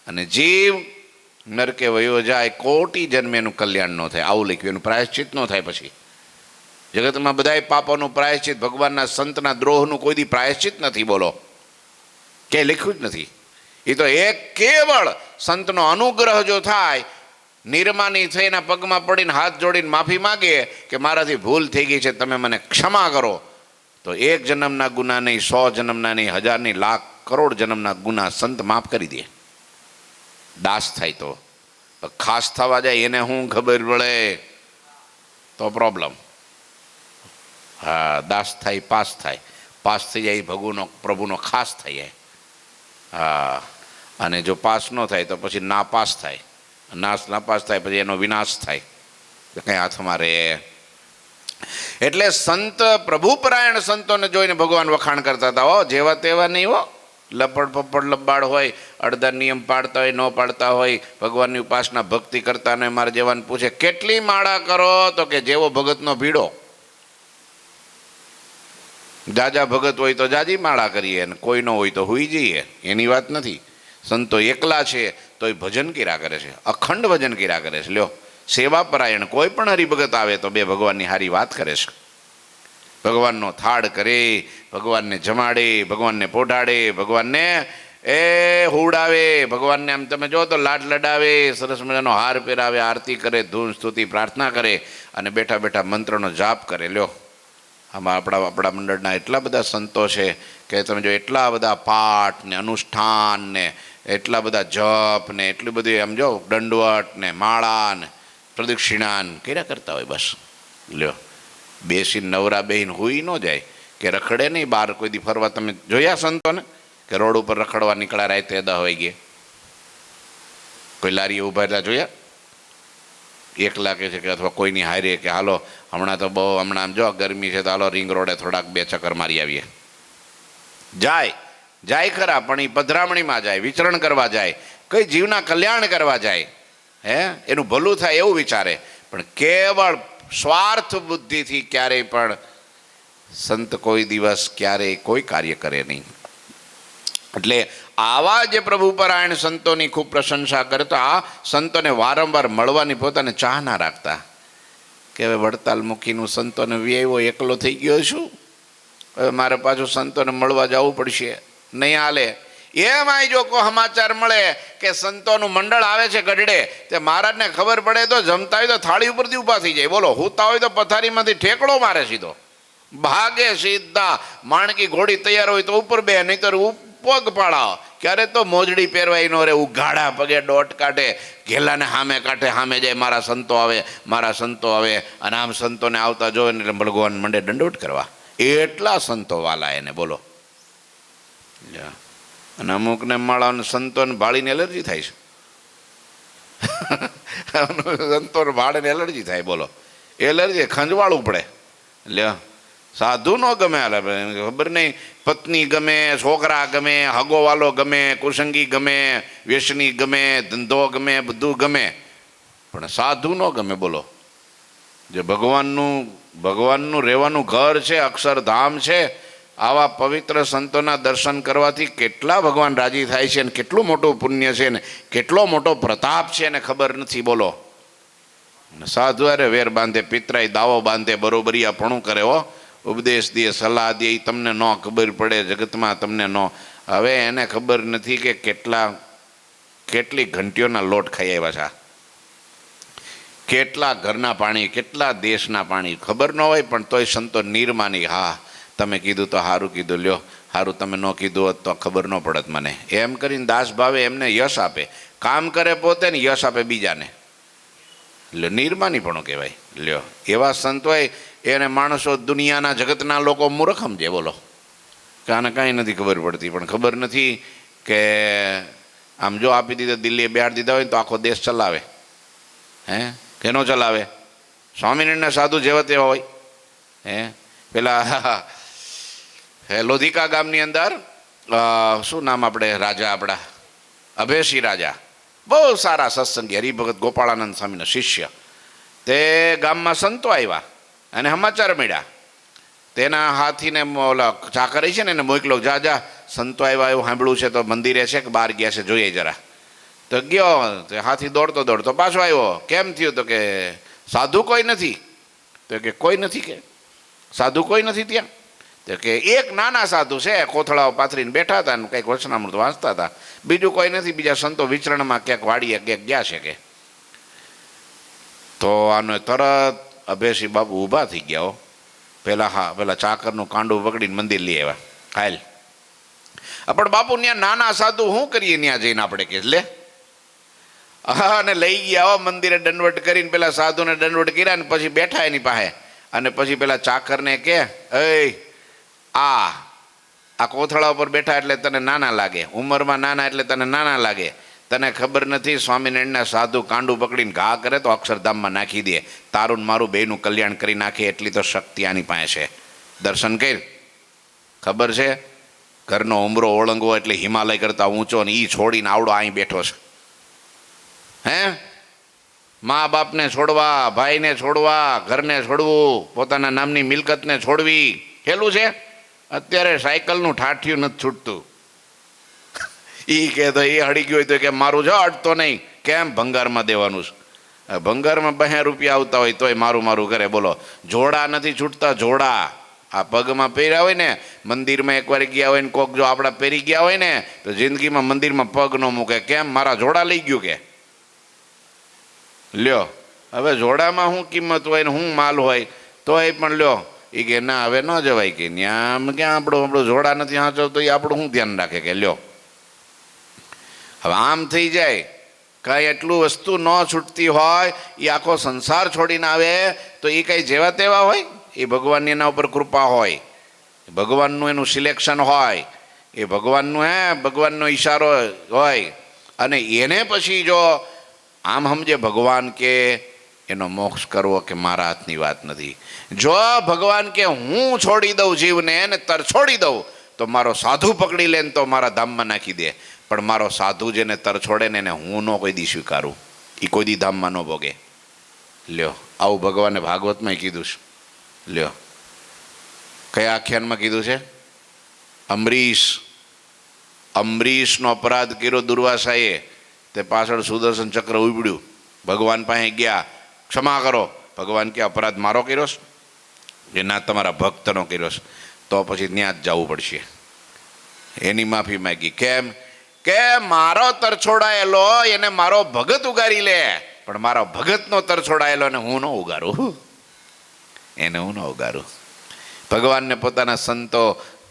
અને જીવ નરકે વયો જાય. કોટી જન્મે એનું કલ્યાણ ન થાય. આવું લખ્યું, એનું પ્રાયશ્ચિત ન થાય. પછી જગતમાં બધાય પાપોનું પ્રાયશ્ચિત, ભગવાનના સંતના દ્રોહનું કોઈ દી પ્રાયશ્ચિત નથી. બોલો, ક્યાંય લખ્યું જ નથી. એ તો એક કેવળ સંતનો અનુગ્રહ જો થાય, નિર્માની થઈને પગમાં પડીને હાથ જોડીને માફી માગે કે મારાથી ભૂલ થઈ ગઈ છે, તમે મને ક્ષમા કરો, તો એક જન્મના ગુના નહીં, 100 જન્મના નહીં, 1000 નહીં, લાખ કરોડ જન્મના ગુના સંત માફ કરી દે. દાસ થાય તો. ખાસ થવા જાય એને હું ખબર પડે તો પ્રોબ્લેમ. હા, દાસ થાય, પાસ થઈ જાય પ્રભુનો ખાસ થઈ જાય. હા, અને જો પાસ ન થાય તો પછી નાપાસ થાય. નાપાસ થાય પછી એનો વિનાશ થાય. કંઈ હાથમાં રહે. એટલે સંત પ્રભુપરાયણ સંતોને જોઈને ભગવાન વખાણ કરતા હતા. હો, જેવા તેવા નહીં હો, લપડ પપડ લબાડ હોય, અડધા નિયમ પાડતા હોય, ન પાડતા હોય, ભગવાનની ઉપાસના ભક્તિ કરતા ને મારે જેવાને પૂછે કેટલી માળા કરો તો કે જેવો ભગતનો ભીડો. જાજા ભગત હોય તો જાજી માળા કરીએ અને કોઈ ન હોય તો હુઈ જઈએ. એની વાત નથી. સંતો એકલા છે તો એ ભજન કર્યા કરે છે, અખંડ ભજન કર્યા કરે છે. લ્યો, સેવા પરાયણ કોઈ પણ હરિભગત આવે તો બે ભગવાનની હારી વાત કરે છે. ભગવાનનો થાળ કરે, ભગવાનને જમાડે, ભગવાનને પોઢાડે, ભગવાનને હુડાવે, ભગવાનને આમ તમે જો તો લાડ લડાવે, સરસ મજાનો હાર પહેરાવે, આરતી કરે, ધૂન સ્તુતિ પ્રાર્થના કરે અને બેઠા બેઠા મંત્રનો જાપ કરે. લ્યો, આમાં આપણા મંડળના એટલા બધા સંતો છે કે તમે જો એટલા બધા પાઠ ને અનુષ્ઠાન ને એટલા બધા જપ ને એટલી બધી આમ જો દંડવટ ને માળા ને પ્રદક્ષિણાન કર્યા કરતા હોય. બસ લ્યો, બેસીને નવરા બેહીને હુઈ ન જાય કે રખડે નહીં બહાર કોઈ દી ફરવા. તમે જોયા સંતોને કે રોડ ઉપર રખડવા નીકળ્યા રાતે 10 વાગે? કોઈ લારીએ ઊભા એટલા જોયા? એકલા કે છે કે અથવા કોઈની હારે કે હાલો હમણાં તો બહુ હમણાં આમ જો ગરમી છે તો હાલો રિંગ રોડે થોડાક 2 ચક્કર મારી આવીએ. જાય ખરા, પણ એ પધરામણીમાં જાય, વિચરણ કરવા જાય, કઈ જીવના કલ્યાણ કરવા જાય, હે એનું ભલું થાય એવું વિચારે. પણ કેવળ સ્વાર્થ બુદ્ધિથી ક્યારેય પણ સંત કોઈ દિવસ ક્યારેય કોઈ કાર્ય કરે નહીં. એટલે આવા જે પ્રભુપરાયણ સંતોની ખૂબ પ્રશંસા કરતા, સંતોને વારંવાર મળવાની પોતાને ચાહ ના રાખતા કે હવે વડતાલ મૂકીનું સંતોને વ્યવો એકલો થઈ ગયો છું, હવે મારે પાછું સંતોને મળવા જવું પડશે. નહીં હાલે. એમાંય જો કોઈ સમાચાર મળે કે સંતોનું મંડળ આવે છે ગઢડે, તે મહારાજને ખબર પડે તો જમતા હોય તો થાળી ઉપરથી ઊભા થઈ જાય. બોલો, હુતા હોય તો પથારીમાંથી ઠેકડો મારે સીધો, ભાગે સીધા. માણકી ઘોડી તૈયાર હોય તો ઉપર બે, નહીં તો પગપાળા, ક્યારે તો મોજડી પહેરવાય નો રે, ઉઘાડા પગે દોટ કાઢે, ઘેલાને સામે કાઢે, સામે જાય મારા સંતો આવે, મારા સંતો આવે, અને આમ સંતોને આવતા જોવે ને એટલે ભગવાન મંડે દંડોટ કરવા. એટલા સંતો વાલા એને, બોલો. અને અમુકને માળાને સંતોને ભાળીને એલર્જી થાય છે. સંતોને ભાળીને એલર્જી થાય, બોલો. એલર્જી ખંજવાળવું પડે. લ્યો, સાધુ ન ગમે, ખબર નહીં, પત્ની ગમે, છોકરા ગમે, હગોવાલો ગમે, કુસંગી ગમે, વ્યસની ગમે, ધંધો ગમે, બધું ગમે, પણ સાધુ ન ગમે, બોલો. જે ભગવાનનું રહેવાનું ઘર છે, અક્ષરધામ છે, આવા પવિત્ર સંતોના દર્શન કરવાથી કેટલા ભગવાન રાજી થાય છે, અને કેટલું મોટું પુણ્ય છે, ને કેટલો મોટો પ્રતાપ છે એને ખબર નથી, બોલો. સાધુ અરે વેર બાંધે, પિતરાય દાવો બાંધે, બરોબરિયાપણું કરે, હો, ઉપદેશ દે, સલાહ દે, એ તમને ન ખબર પડે, જગતમાં તમને ન. હવે એને ખબર નથી કે કેટલી ઘંટીઓના લોટ ખાઈ આવ્યા છે, કેટલા ઘરના પાણી, કેટલા દેશના પાણી, ખબર ન હોય પણ તોય સંતો નિર્માની. હા, તમે કીધું તો સારું કીધું, લ્યો સારું, તમે ન કીધું હોત તો ખબર ન પડત મને, એમ કરીને દાસ ભાવે એમને યશ આપે, કામ કરે પોતે ને યશ આપે બીજાને, લ્યો નિર્માની પણ કહેવાય. લ્યો, એવા સંત હોય એને માણસો, દુનિયાના જગતના લોકો મૂર્ખ સમજે, બોલો, કે આને કાંઈ નથી ખબર પડતી. પણ ખબર નથી કે આમ જો આપી દીધા, દિલ્હીએ બેહાડી દીધા હોય તો આખો દેશ ચલાવે. હે, કેનો ચલાવે? સ્વામિનારાયણના સાધુ જેવા તેવા હોય. હે, પેલા લોધિકા ગામની અંદર શું નામ આપણે, રાજા આપણા અભયસિંહ રાજા, બહુ સારા સત્સંગી, હરિભગત ગોપાળાનંદ સ્વામીના શિષ્ય. તે ગામમાં સંતો આવ્યા અને સમાચાર મળ્યા. તેના હાથીને ઓલા ચાકરી છે ને એને મોકલો, જા જા, સંતો આવ્યા એવું સાંભળ્યું છે, તો મંદિરે છે કે બહાર ગયા છે, જોઈએ જરા. તો ગયો, તે હાથી દોડતો દોડતો પાછો આવ્યો. કેમ થયું? તો કે સાધુ કોઈ નથી. તો કે કોઈ નથી, કે સાધુ કોઈ નથી ત્યાં? તો કે એક નાના સાધુ છે, કોથળાઓ પાથરીને બેઠા હતા અને કંઈક વચનામૃત વાંચતા હતા, બીજું કોઈ નથી, બીજા સંતો વિચરણમાં ક્યાંક વાડીએ ક્યાંક ગયા છે કે. તો આને તરત અભયસિંહ બાપુ ઊભા થઈ ગયા. પેલા ચાકરનું કાંડું પકડીને મંદિર લઈ આવ્યા. હાલ, પણ બાપુ ત્યાં નાના સાધુ શું કરીએ ત્યાં જઈને આપણે, કે લે. હા, અને લઈ ગયા મંદિરે, દંડવટ કરીને પેલા સાધુને દંડવટ કર્યા, ને પછી બેઠા એની પાસે, અને પછી પેલા ચાકરને કે, આ કોથળા ઉપર બેઠા એટલે તને નાના લાગે, ઉંમરમાં નાના એટલે તને નાના લાગે, તને ખબર નથી સ્વામિનારાયણના સાધુ કાંડું પકડીને ઘા કરે તો અક્ષરધામમાં નાખી દે, તારું મારું બેયનું કલ્યાણ કરી નાખે, એટલી તો શક્તિ આની પાસે છે. દર્શન કર, ખબર છે? ઘરનો ઉમરો ઓળંગવો એટલે હિમાલય કરતાં ઊંચો, ને એ છોડીને આવડો અહીં બેઠો છે. હે, મા બાપને છોડવા, ભાઈને છોડવા, ઘરને છોડવું, પોતાના નામની મિલકતને છોડવી હેલું છે? અત્યારે સાયકલનું ઠાઠિયું નથી છૂટતું. એ કે તો એ હળી ગયો હોય તો કે મારું જો અડતો નહીં. કેમ? ભંગારમાં દેવાનું છે. ભંગારમાં 2 રૂપિયા આવતા હોય તોય મારું મારું કરે, બોલો. જોડા નથી છૂટતા, જોડા. આ પગમાં પહેર્યા હોય ને, મંદિરમાં એકવાર ગયા હોય ને કોક જો આપણા પહેરી ગયા હોય ને, તો જિંદગીમાં મંદિરમાં પગ ન મૂકે. કેમ? મારા જોડા લઈ ગયું કે. લ્યો, હવે જોડામાં શું કિંમત હોય ને શું માલ હોય, તો એ પણ લ્યો. એ કે ના, હવે ન જવાય, કે ત્યાં ક્યાં આપણું જોડા નથી હાંચો, તો એ આપણું શું ધ્યાન રાખે, કે લ્યો. હવે આમ થઈ જાય, કાંઈ એટલું વસ્તુ ન છૂટતી હોય, એ આખો સંસાર છોડીને આવે, તો એ કાંઈ જેવા તેવા હોય? એ ભગવાનની એના ઉપર કૃપા હોય, ભગવાનનું એનું સિલેક્શન હોય, એ ભગવાનનો ઈશારો હોય, અને એને પછી જો આમ સમજે ભગવાન કે એનો મોક્ષ કરવો કે મારા હાથની વાત નથી. જો ભગવાન કે હું છોડી દઉં જીવને, એને તરછોડી દઉં, તો મારો સાધુ પકડી લે ને તો મારા ધામમાં નાખી દે. પણ મારો સાધુ જેને તરછોડે ને એને હું ન કોઈ દી સ્વીકારું, એ કોઈ દી ધામમાં ન ભોગે. લ્યો, આવું ભગવાને ભાગવતમાં કીધું છે. લ્યો, કયા આખ્યાનમાં કીધું છે? અમરીશનો અપરાધ કર્યો દુર્વાસાએ, તે પાછળ સુદર્શન ચક્ર ઉબડ્યું, ભગવાન પાસે ગયા, ક્ષમા કરો. ભગવાન કે અપરાધ મારો કર્યો છે? કે ના, તમારા ભક્તનો કર્યો છે. તો પછી ત્યાં જ જવું પડશે. એની માફી માગી. કેમ? કે મારો તરછોડાયેલો એને મારો ભગત ઉગારી લે, પણ મારો ભગતનો તરછોડાયેલો ને હું ન ઉગારું, એને હું ન ઉગારું. ભગવાનને પોતાના સંતો,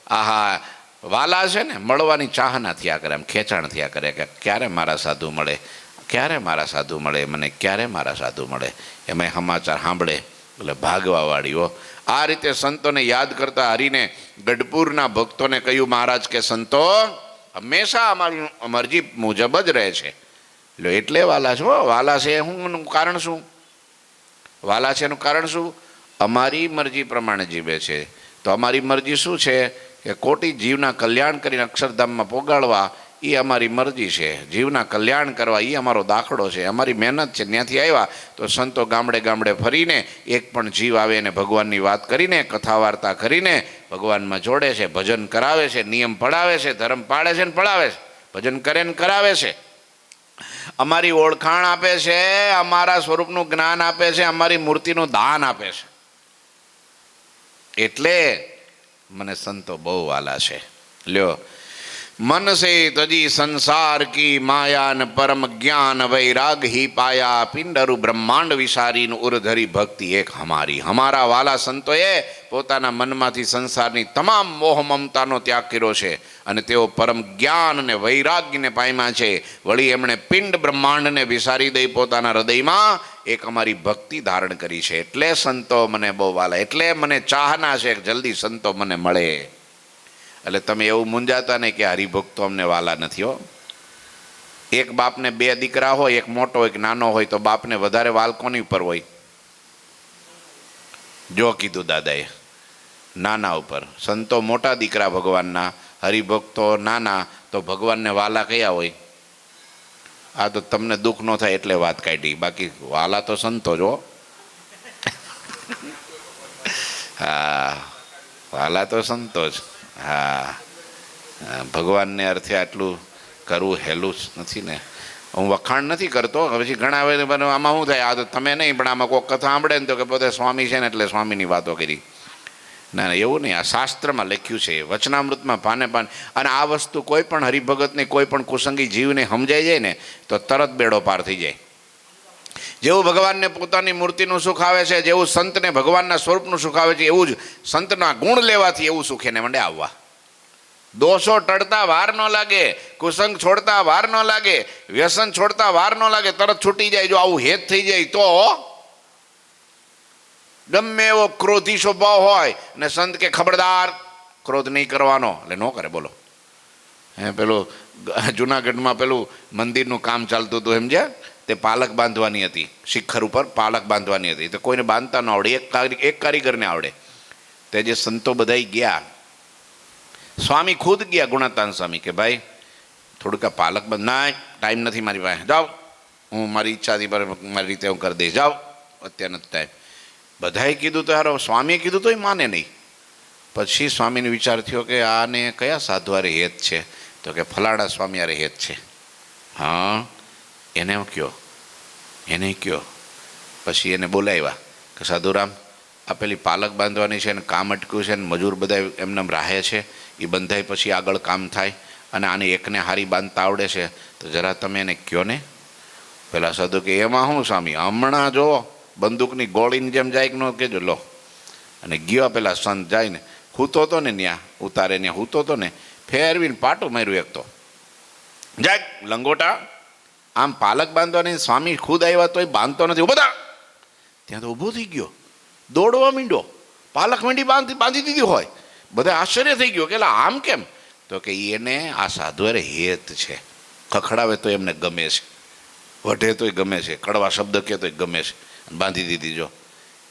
આહા, વાલા છે ને મળવાની ચાહના થયા કરે, આમ ખેંચાણ થયા કરે કે ક્યારે મારા સાધુ મળે, ક્યારે મારા સાધુ મળે, મને ક્યારે મારા સાધુ મળે. એમાં સમાચાર સાંભળે એટલે ભાગવાવાળીઓ. આ રીતે સંતોને યાદ કરતા હરીને ગઢપુરના ભક્તોને કહ્યું, મહારાજ કે સંતો હંમેશા અમારી મરજી મુજબ જ રહે છે. એટલે વાલા છો. વાલા છે હું કારણ શું? વાલા છે એનું કારણ શું? અમારી મરજી પ્રમાણે જીવે છે. તો અમારી મરજી શું છે કે કોટી જીવના કલ્યાણ કરીને અક્ષરધામમાં પોગાડવા, એ અમારી મરજી છે. જીવના કલ્યાણ કરવા એ અમારો દાખલો છે, અમારી મહેનત છે. ત્યાંથી આવ્યા તો સંતો ગામડે ગામડે ફરીને એક પણ જીવ આવે અને ભગવાનની વાત કરીને, કથા વાર્તા કરીને ભગવાનમાં જોડે છે, ભજન કરાવે છે, નિયમ પડાવે છે, ધર્મ પાળે છે ને પડાવે છે, ભજન કરે ને કરાવે છે, અમારી ઓળખાણ આપે છે, અમારા સ્વરૂપનું જ્ઞાન આપે છે, અમારી મૂર્તિનું દાન આપે છે. એટલે મને સંતો બહુ વાલા છે. લ્યો, मन से तजी संसार की माया न परम ज्ञान वैराग ही पाया, पिंडरु ब्रह्માંડ વિસારી ઉરધરી ભક્તિ એક હમારી. હમારા વાલા સંતોએ પોતાના મનમાંથી સંસારની તમામ મોહ મમતાનો ત્યાગ કર્યો છે અને તેઓ પરમ જ્ઞાન અને વૈરાગ્યને પામ્યા છે. વળી એમણે પિંડ બ્રહ્માંડને વિસારી દઈ પોતાના હૃદયમાં એક અમારી ભક્તિ ધારણ કરી છે. એટલે સંતો મને બહુ વાલા, એટલે મને ચાહના છે કે જલ્દી સંતો મને મળે. એટલે તમે એવું મૂંઝાતા નહીં કે હરિભક્તો અમને વાલા નથી. હો, એક બાપને બે દીકરા હોય, એક મોટો હોય કે નાનો હોય, તો બાપને વધારે વાલ કોની ઉપર હોય? જો કીધું દાદાએ, નાના ઉપર. સંતો મોટા દીકરા ભગવાનના, હરિભક્તો નાના, તો ભગવાનને વાલા કયા હોય? આ તો તમને દુઃખ ન થાય એટલે વાત કાઢી, બાકી વાલા તો સંતો જો. હા, વાલા તો સંતો જ. હા, ભગવાનને અર્થે આટલું કરવું હેલું જ નથી ને. હું વખાણ નથી કરતો. પછી ઘણા આમાં શું થાય, આ તો તમે નહીં, પણ આમાં કોઈ કથા સાંભળે ને તો કે પોતે સ્વામી છે ને એટલે સ્વામીની વાતો કરી. ના ના, એવું નહીં. આ શાસ્ત્રમાં લખ્યું છે, વચનામૃતમાં પાને પાન. અને આ વસ્તુ કોઈ પણ હરિભગતને, કોઈ પણ કુસંગી જીવને સમજાઈ જાય ને તો તરત બેડો પાર થઈ જાય. જેવું ભગવાનને પોતાની મૂર્તિનું સુખ આવે છે, જેવું સંતને ભગવાનના સ્વરૂપનું સુખ આવે છે, એવું જ સંતના ગુણ લેવાથી એવું સુખ એને મંડે આવવા. દોષો ટળતા વાર ન લાગે, કુસંગ છોડતા વાર ન લાગે, વ્યસન છોડતા વાર ન લાગે, તરત છૂટી જાય. જો આવું હેત થઈ જાય તો ગમે એવો ક્રોધી સ્વભાવ હોય ને સંત કે ખબરદાર ક્રોધ નહીં કરવાનો, એટલે ન કરે. બોલો, પેલું જુનાગઢમાં પેલું મંદિરનું કામ ચાલતું હતું, સમજ્યા? તે પાલક બાંધવાની હતી, શિખર ઉપર પાલક બાંધવાની હતી. તો કોઈને બાંધતા ન આવડે, એક કારીગરને આવડે. તે જે સંતો બધા ગયા, સ્વામી ખુદ ગયા, ગુણાતાન સ્વામી, કે ભાઈ થોડુંક પાલક બંધ. ના, ટાઈમ નથી મારી પાસે, જાઓ, હું મારી ઈચ્છાથી મારી રીતે હું કરી દઈશ, જાઓ, અત્યારે નથી ટાઈમ. બધાએ કીધું તો હારો, સ્વામીએ કીધું તોય માને નહીં. પછી સ્વામીને વિચાર થયો કે આને કયા સાધુ હારે હેત છે? તો કે ફલાણા સ્વામી હારે હેત છે. હા, એને કયો, એને કયો. પછી એને બોલાવ્યા કે સાધુરામ, આ પેલી પાલક બાંધવાની છે ને કામ અટક્યું છે ને મજૂર બધા એમને રાહે છે, એ બંધાય પછી આગળ કામ થાય, અને આને એકને હારી બાંધતા આવડે છે, તો જરા તમે એને કયો ને. પેલા સાધુ કે એમાં શું સ્વામી, હમણાં જો બંદૂકની ગોળીની જેમ જાય કે ન કહેજો. લો, અને ગયો પેલા સંત જાય ને, હૂતો હતો ને ત્યાં ઉતારે, ત્યાં હૂતો હતો ને, ફેરવીને પાટું માર્યું એક. તો જાય લંગોટા, આમ પાલક બાંધવાની. સ્વામી ખુદ આવ્યા તોય બાંધતો નથી. બધા ત્યાં તો ઊભો થઈ ગયો, દોડવા માંડ્યો, પાલક માંડી બાંધી દીધી હોય. બધા આશ્ચર્ય થઈ ગયો કે આમ કેમ? તો કે એને આ સાધુ અરે હેત છે, ખખડાવે તો એમને ગમે છે, વઢે તોય ગમે છે, કડવા શબ્દ કહે તોય ગમે છે, બાંધી દીધી. જો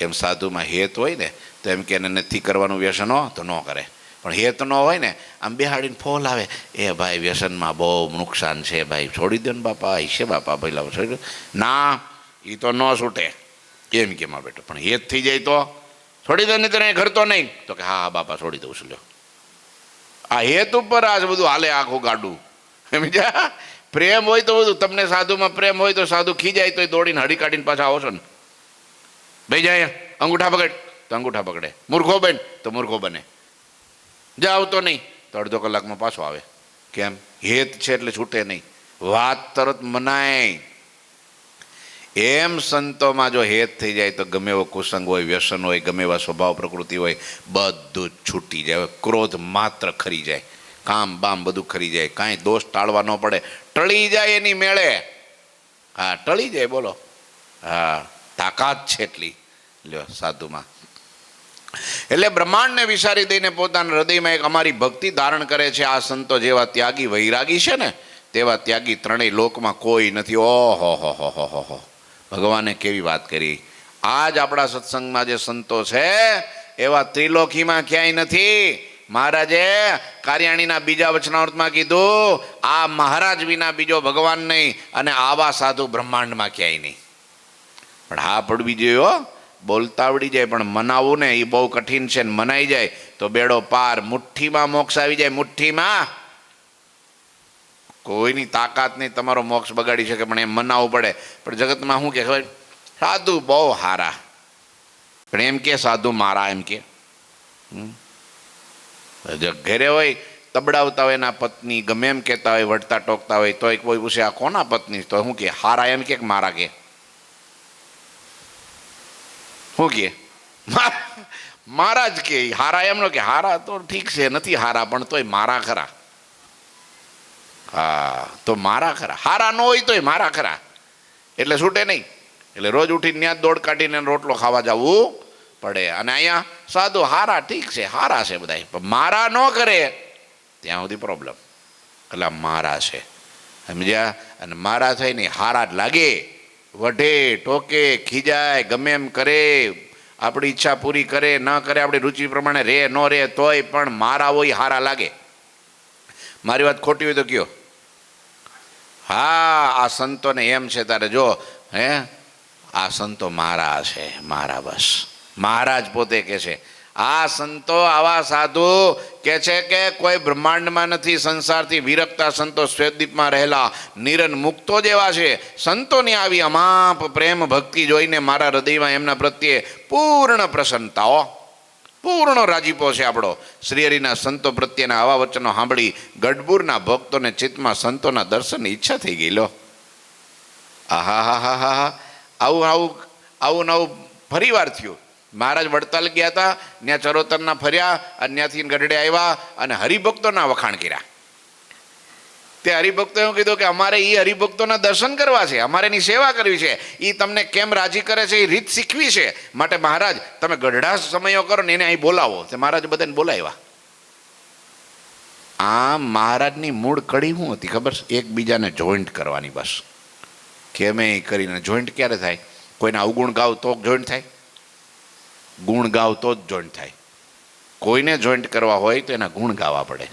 એમ સાધુમાં હેત હોય ને તો એમ કે એને નથી કરવાનું વ્યસન હો તો ન કરે. પણ હેત ન હોય ને, આમ બેહાડીને ફોલ આવે, એ ભાઈ વ્યસનમાં બહુ નુકસાન છે, ભાઈ છોડી દો ને બાપા, ઈશે બાપા ભાઈ લાવો છોડી દો. ના, એ તો ન છૂટે એમ કેમાં બેટો. પણ હેત થઈ જાય તો છોડી દો, નહીં તો કરતો નહીં. તો કે હા હા બાપા છોડી દઉં છું. લ્યો, આ હેત ઉપર આ બધું હાલે આખું ગાડું. સમજ્યા? પ્રેમ હોય તો બધું. તમને સાધુમાં પ્રેમ હોય તો સાધુ ખીજાય તો દોડીને હળી કાઢીને પાછા આવો છો ને. ભાઈ જાય અંગૂઠા પકડ તો અંગૂઠા પકડે, મૂર્ખો બન તો મૂર્ખો બને, જાવ તો નહીં તો અડધો કલાકમાં પાછો આવે. કેમ? હેત છે એટલે છૂટે નહીં, વાત તરત મનાય. એમ સંતોમાં જો હેત થઈ જાય તો ગમે એવો કુસંગ હોય, વ્યસન હોય, ગમે એવા સ્વભાવ પ્રકૃતિ હોય, બધું જ છૂટી જાય. ક્રોધ માત્ર ખરી જાય. કામ બામ બધું ખરી જાય, કાંઈ દોષ ટાળવા ન પડે, ટળી જાય એની મેળે. હા, ટળી જાય. બોલો. હા, તાકાત છે એટલી લ્યો સાધુમાં. એટલે બ્રહ્માંડને વિસારી દઈને પોતાના હૃદયમાં એક અમારી ભક્તિ ધારણ કરે છે. આ સંતો જેવા ત્યાગી વૈરાગી છે ને, તેવા ત્યાગી ત્રણેય લોકમાં કોઈ નથી. ઓહો હો હો હો હો હો, ભગવાને કેવી વાત કરી. આજ આપણા સત્સંગમાં જે સંતો છે એવા ત્રિલોકીમાં ક્યાંય નથી. મહારાજે કાર્યાણીના બીજા વચનામૃતમાં કીધું, આ મહારાજ વિના બીજો ભગવાન નહીં, અને આવા સાધુ બ્રહ્માંડમાં ક્યાંય નહીં. પણ હા પડવી જોઈએ, બોલતા આવડી જાય, પણ મનાવવું ને એ બહુ કઠિન છે. ને મનાઈ જાય તો બેડો પાર, મુઠ્ઠીમાં મોક્ષ આવી જાય. મુઠ્ઠીમાં કોઈની તાકાત નહીં તમારો મોક્ષ બગાડી શકે, પણ એમ મનાવવું પડે. પણ જગતમાં શું કે ખબર, સાધુ બહુ હારા, પણ એમ કે સાધુ મારા, એમ કે ઘરે હોય તબડાવતા હોય એના પત્ની, ગમે એમ કહેતા હોય, વટતા ટોકતા હોય, તો કોઈ પૂછે આ કોના પત્ની, તો શું કે હારા, એમ કે મારા, કે શું કે મારા જ કે હારા. એમનો કે હારા તો ઠીક છે, નથી હારા, પણ તોય મારા ખરા. હા, તો મારા ખરા. હારા ન હોય તોય મારા ખરા, એટલે છૂટે નહીં. એટલે રોજ ઉઠીને ત્યાં દોડ કાઢીને રોટલો ખાવા જવું પડે. અને અહીંયા સાધુ હારા, ઠીક છે, હારા છે બધા, પણ મારા ન કરે ત્યાં સુધી પ્રોબ્લેમ. એટલે મારા છે, સમજ્યા? અને મારા થઈને હારા જ લાગે, વઢે ટોકે, ખીજાય, ગમે એમ કરે, આપણી ઈચ્છા પૂરી કરે ન કરે, આપણી રુચિ પ્રમાણે રે ન રે, તોય પણ મારા હોય હારા લાગે. મારી વાત ખોટી હોય તો કયો. હા, આ સંતોને એમ છે. તારે જો હે, આ સંતો મારા છે, મારા, બસ. મહારાજ પોતે કે છે, આ સંતો આવા સાધુ કે છે કે કોઈ બ્રહ્માંડમાં નથી. સંસારથી વિરક્તા સંતો શ્વેતદીપમાં રહેલા નિરન મુક્તો જેવા છે. સંતોની આવી અમાપ પ્રેમ ભક્તિ જોઈને મારા હૃદયમાં એમના પ્રત્યે પૂર્ણ પ્રસન્નતાઓ, પૂર્ણ રાજીપો છે આપણો. શ્રીહરિના સંતો પ્રત્યેના આવા વચનો સાંભળી ગઢપુરના ભક્તોને ચિત્તમાં સંતોના દર્શનની ઈચ્છા થઈ ગઈ. લો, આહા હા હા હા હા, આવું આવું આવું નવું ફરી વાર થયું. મહારાજ વડતાલ ગયા હતા, ત્યાં ચરોતરના ફર્યા, અને ત્યાંથી ગઢડે આવ્યા અને હરિભક્તોના વખાણ કર્યા. તે હરિભક્તો એવું કીધું કે અમારે એ હરિભક્તોના દર્શન કરવા છે, અમારે એની સેવા કરવી છે. એ તમને કેમ રાજી કરે છે એ રીત શીખવી છે. માટે મહારાજ તમે ગઢડા સમયો કરો ને એને અહીં બોલાવો. તે મહારાજ બધાને બોલાવ્યા. આ મહારાજની મૂળ કડી શું હતી ખબર છે? એકબીજાને જોઈન્ટ કરવાની, બસ. કેમે કરીને જોઈન્ટ ક્યારે થાય? કોઈના અવગુણ ગાવ તો જોઈન્ટ થાય, ગુણ ગાવ તો જ જોઈન્ટ થાય. કોઈને જોઈન્ટ કરવા હોય તો એના ગુણ ગાવા પડે.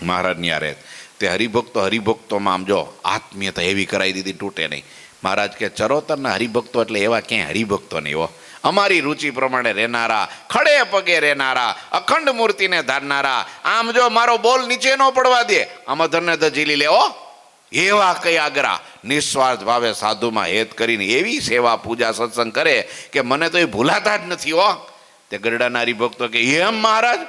મહારાજની આ રેત. તે હરિભક્તોમાં આમ જો આત્મીયતા એવી કરાવી દીધી, તૂટે નહીં. મહારાજ કે ચરોતરના હરિભક્તો એટલે એવા ક્યાંય હરિભક્તો નહીં હો. અમારી રુચિ પ્રમાણે રહેનારા, ખડે પગે રહેનારા, અખંડ મૂર્તિને ધારનારા. આમ જો મારો બોલ નીચે ન પડવા દે, આમ અધરને ઝીલી લેવો, એવા કઈ આગરા નિસ્વાર્થ ભાવે સાધુમાં હેત કરીને એવી સેવા પૂજા સત્સંગ કરે કે મને તો એ ભૂલાતા જ નથી હો. તે ગરડાના હરિભક્તો કે એમ મહારાજ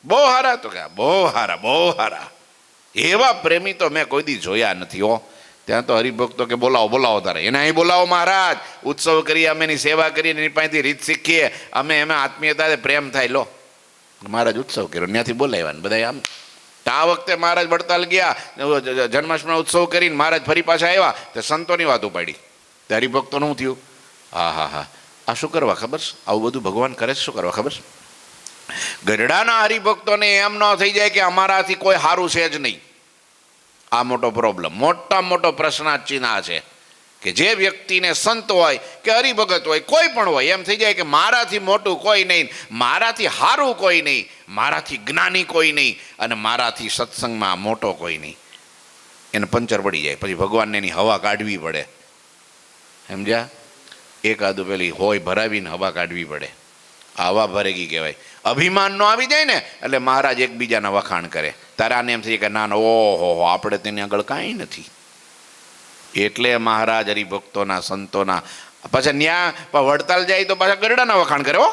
બહુ હારા, તો કે બહુ હારા, બહુ હારા. એવા પ્રેમી તો મેં કોઈ દી જોયા નથી હો. ત્યાં તો હરિભક્તો કે બોલાવો બોલાવો, તારે એને અહીં બોલાવો મહારાજ, ઉત્સવ કરીએ, અમે એની સેવા કરીએ, એની પાસેથી રીત શીખીએ, અમે એમાં આત્મીયતા પ્રેમ થાય. લો, મહારાજ ઉત્સવ કર્યો, ત્યાંથી બોલાવ્યા ને બધા. આમ આ વખતે મહારાજ વડતાલ ગયા, જન્માષ્ટમી ઉત્સવ કરીને મહારાજ ફરી પાછા આવ્યા, તો સંતોની વાત ઉપાડી. તે હરિભક્તોનું શું થયું? હા હા હા, આ શું કરવા ખબર છે? આવું બધું ભગવાન કરે છે, શું કરવા ખબર છે? ગઢડાના હરિભક્તોને એમ ન થઈ જાય કે અમારાથી કોઈ સારું છે જ નહીં. આ મોટો પ્રોબ્લેમ, મોટા મોટો પ્રશ્નાચિહ્ન છે કે જે વ્યક્તિને સંત હોય કે હરિભગત હોય, કોઈ પણ હોય, એમ થઈ જાય કે મારાથી મોટું કોઈ નહીં, મારાથી સારું કોઈ નહીં, મારાથી જ્ઞાની કોઈ નહીં, અને મારાથી સત્સંગમાં મોટો કોઈ નહીં. એને પંચર પડી જાય. પછી ભગવાનને એની હવા કાઢવી પડે, સમજ્યા? એકાદું પેલી હોય ભરાવીને હવા કાઢવી પડે. હવા ભરેગી કહેવાય. અભિમાન નો આવી જાય ને એટલે મહારાજ એકબીજાના વખાણ કરે. તારે આને એમ થઈ કે ના ના, ઓહો આપણે તેની આગળ કાંઈ નથી. એટલે મહારાજ હરિભક્તોના સંતોના પાછા ન્યા વડતાલ જાય તો પાછા ગરડાના વખાણ કરે. હો,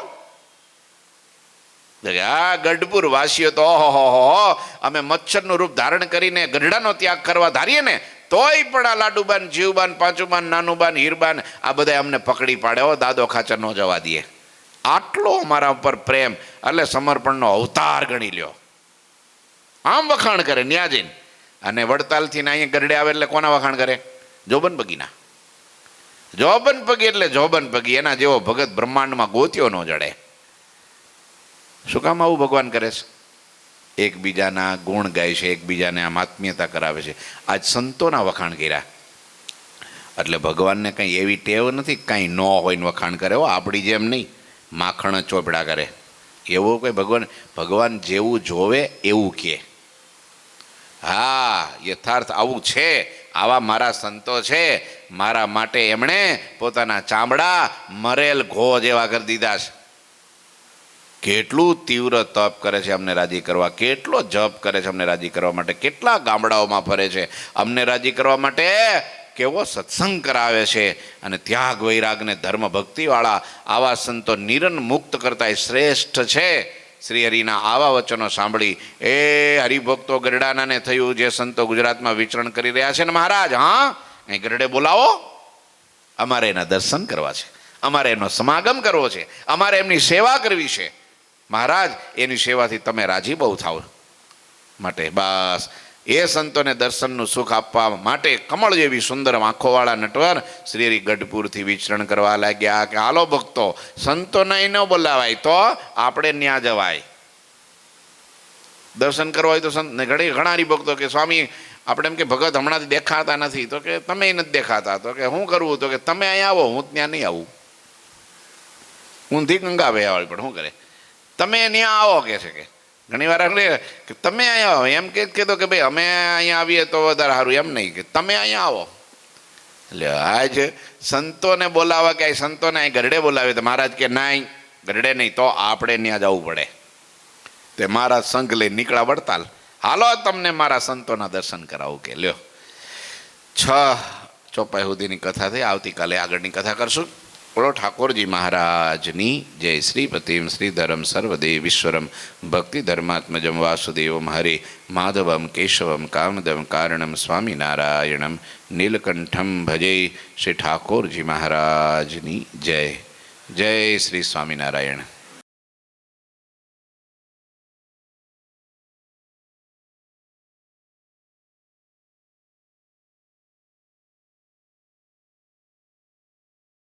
આ ગઢપુર વાસીઓ તો ઓહો, અમે મચ્છરનું રૂપ ધારણ કરીને ગઢડાનો ત્યાગ કરવા ધારીએ ને તોય પણ આ લાડુબાન, જીવબાન, પાંચુબાન, નાનુબાન, હીરબાન આ બધા અમને પકડી પાડે. હો, દાદો ખાચર ન જવા દે. આટલો અમારા ઉપર પ્રેમ, એટલે સમર્પણનો અવતાર ગણી લ્યો. આમ વખાણ કરે ન્યા જઈને. અને વડતાલથી ને અહીંયા ગરડે આવે એટલે કોના વખાણ કરે? જોબન પગીના. જોબન પગી એટલે જોબન પગી, એના જેવો ભગત બ્રહ્માંડમાં ગોત્યો ન જડે. શું કામ આવું ભગવાન કરે છે? એકબીજાના ગુણ ગાય છે, એકબીજાને આમ આત્મીયતા કરાવે છે. આજ સંતોના વખાણ કર્યા એટલે ભગવાનને કંઈ એવી ટેવ નથી કાંઈ ન હોય ને વખાણ કરે. હો, આપણી જેમ નહીં માખણ ચોપડા કરે એવું કંઈ ભગવાન જેવું જોવે એવું કહે. હા, યથાર્થ આવું છે. આવા મારા સંતો છે, મારા માટે એમણે પોતાના ચામડા મરેલ ઘો જેવા કરી દીધા છે. કેટલું તીવ્ર તપ કરે છે અમને રાજી કરવા, કેટલો જપ કરે છે અમને રાજી કરવા માટે, કેટલા ગામડાઓમાં ફરે છે અમને રાજી કરવા માટે, કેવો સત્સંગ કરાવે છે. અને ત્યાગ વૈરાગને ધર્મ ભક્તિવાળા આવા સંતો નિરન મુક્ત કરતા શ્રેષ્ઠ છે. શ્રી હરિના આવા વચનો સાંભળી એ હરિભક્તો ગરડાનાને થયું, જે સંતો ગુજરાતમાં વિચરણ કરી રહ્યા છે ને મહારાજ, હા અહીં ગરડે બોલાવો, અમારે એના દર્શન કરવા છે, અમારે એમનો સમાગમ કરવો છે, અમારે એમની સેવા કરવી છે. મહારાજ એની સેવાથી તમે રાજી બહુ થાવ. માટે બસ એ સંતોને દર્શનનું સુખ આપવા માટે કમળ જેવી સુંદર આંખોવાળા નટવર શ્રી હરિ ગઢપુરથી વિચરણ કરવા લાગ્યા કે હાલો ભક્તો, સંતો નહીં ન બોલાવાય તો આપણે ન્યા જવાય. દર્શન કરવા હોય તો સંત ઘણા હરિભક્તો કે સ્વામી આપણે એમ કે ભગત હમણાંથી દેખાતા નથી, તો કે તમે નથી દેખાતા, તો કે શું કરવું, તો કે તમે અહીંયા આવો, હું ત્યાં નહીં આવું. ઊંધી ગંગા વહેવાળી પણ શું કરે, તમે ત્યાં આવો કે છે. કે ઘણી વાર કે તમે અહીંયા આવો એમ કીધું કે ભાઈ અમે અહીંયા આવીએ તો વધારે સારું, એમ નહીં કે તમે અહીંયા આવો. એટલે આજ સંતોને બોલાવા કે સંતોને અહીં ગરડે બોલાવે તો મહારાજ કે નાઈ ગરડે નહીં, તો આપણે ત્યાં જવું પડે. તે મારા સંઘ લઈ નીકળ્યા વડતાલ, હાલો તમને મારા સંતોના દર્શન કરાવું. કે લ્યો 6 ચોપાઈ સુધીની કથા થઈ, આવતીકાલે આગળની કથા કરશું. બોલો ઠાકોરજી મહારાજની જય. શ્રીપતિમ શ્રીધરમ સર્વદેવ ઈશ્વરમ ભક્તિ ધર્માત્મજમ વાસુદેવમ હરે માધવમ કેશવમ કામદમ કારણમ સ્વામિનારાયણમ નીલકંઠમ ભજે. શ્રી ઠાકોરજી મહારાજની જય. જય શ્રી સ્વામિનારાયણ.